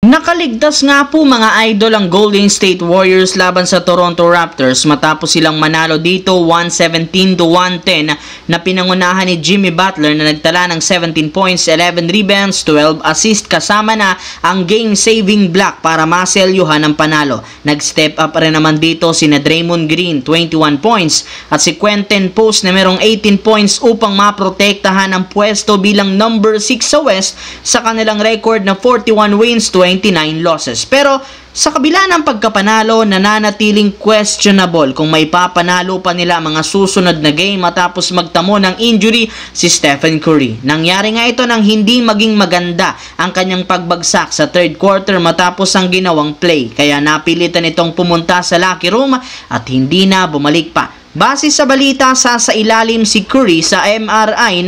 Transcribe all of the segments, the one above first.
Nakaligtas nga po mga idol ang Golden State Warriors laban sa Toronto Raptors matapos silang manalo dito 117-110 na pinangunahan ni Jimmy Butler na nagtala ng 17 points, 11 rebounds, 12 assists kasama na ang game-saving block para maselyuhan ang panalo. Nag-step up rin naman dito sina Draymond Green, 21 points at si Quentin Post na merong 18 points upang maprotektahan ang pwesto bilang number 6 sa West sa kanilang record na 41 wins, 29 losses. Pero sa kabila ng pagkapanalo, nananatiling questionable kung may papanalo pa nila mga susunod na game matapos magtamo ng injury si Stephen Curry. Nangyari nga ito nang hindi maging maganda ang kanyang pagbagsak sa third quarter matapos ang ginawang play. Kaya napilitan itong pumunta sa locker room at hindi na bumalik pa. Base sa balita, sasailalim si Curry sa MRI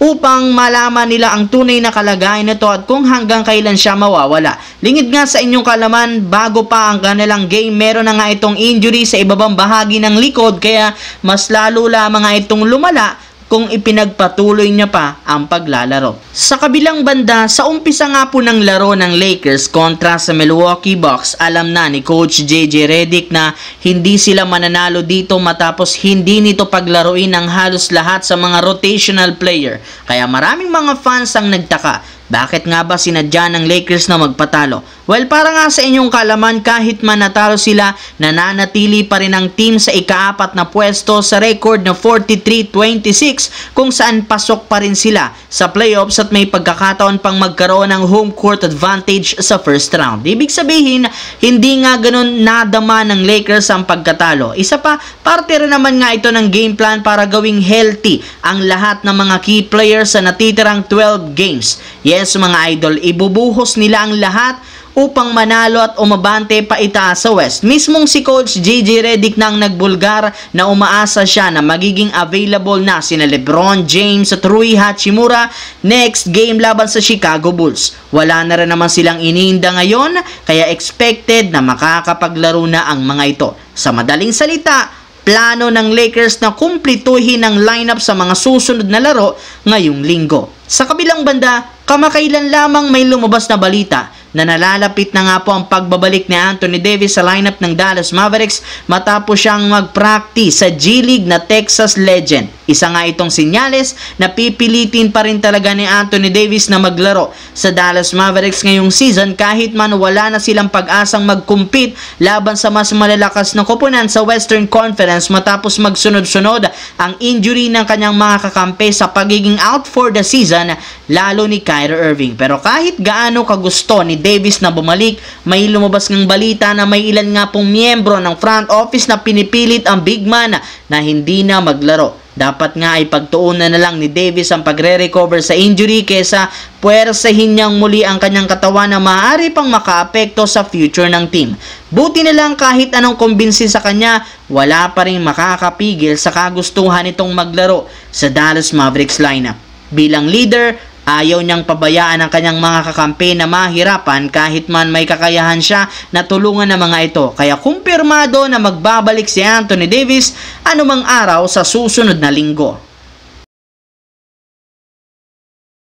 upang malaman nila ang tunay na kalagayan nito at kung hanggang kailan siya mawawala. Lingid nga sa inyong kalaman, bago pa ang kanilang game, meron na nga itong injury sa ibabang bahagi ng likod kaya mas lalo lamang nga itong lumala kung ipinagpatuloy niya pa ang paglalaro. Sa kabilang banda, sa umpisa nga po ng laro ng Lakers kontra sa Milwaukee Bucks, alam na ni Coach JJ Redick na hindi sila mananalo dito matapos hindi nito paglaruin ng halos lahat sa mga rotational player. Kaya maraming mga fans ang nagtaka. Bakit nga ba sinadya ng Lakers na magpatalo? Well, para nga sa inyong kalaman, kahit man natalo sila, nananatili pa rin ang team sa ika-4 na pwesto sa record na 43-26 kung saan pasok pa rin sila sa playoffs at may pagkakataon pang magkaroon ng home court advantage sa first round. Ibig sabihin, hindi nga ganun nadama ng Lakers ang pagkatalo. Isa pa, parte rin naman nga ito ng game plan para gawing healthy ang lahat ng mga key players sa natitirang 12 games. Yes mga idol, ibubuhos nila ang lahat upang manalo at umabante pa itaas sa West. Mismong si Coach JJ Redick nang nagbulgar na umaasa siya na magiging available na sina LeBron James at Rui Hachimura next game laban sa Chicago Bulls. Wala na rin naman silang iniinda ngayon kaya expected na makakapaglaro na ang mga ito. Sa madaling salita, plano ng Lakers na kumplituhin ang lineup sa mga susunod na laro ngayong linggo. Sa kabilang banda, kamakailan lamang may lumabas na balita na nalalapit na nga po ang pagbabalik ni Anthony Davis sa lineup ng Dallas Mavericks matapos siyang mag-practice sa G League na Texas Legend. Isa nga itong sinyales na pipilitin pa rin talaga ni Anthony Davis na maglaro sa Dallas Mavericks ngayong season kahit man wala na silang pag-asang mag-compete laban sa mas malalakas na koponan sa Western Conference matapos magsunod-sunod ang injury ng kanyang mga kakampi sa pagiging out for the season lalo ni Kyrie Irving. Pero kahit gaano kagusto ni Davis na bumalik, may lumabas ng balita na may ilan nga pong miyembro ng front office na pinipilit ang big man na hindi na maglaro. Dapat nga ay pagtuunan na lang ni Davis ang pagre-recover sa injury kesa puwersahin niyang muli ang kanyang katawan na maaari pang makaapekto sa future ng team. Buti na lang kahit anong kumbinsi sa kanya, wala pa rin makakapigil sa kagustuhan nitong maglaro sa Dallas Mavericks lineup. Bilang leader, ayaw niyang pabayaan ang kanyang mga kakampi na mahirapan kahit man may kakayahan siya na tulungan ng mga ito. Kaya kumpirmado na magbabalik si Anthony Davis anumang araw sa susunod na linggo.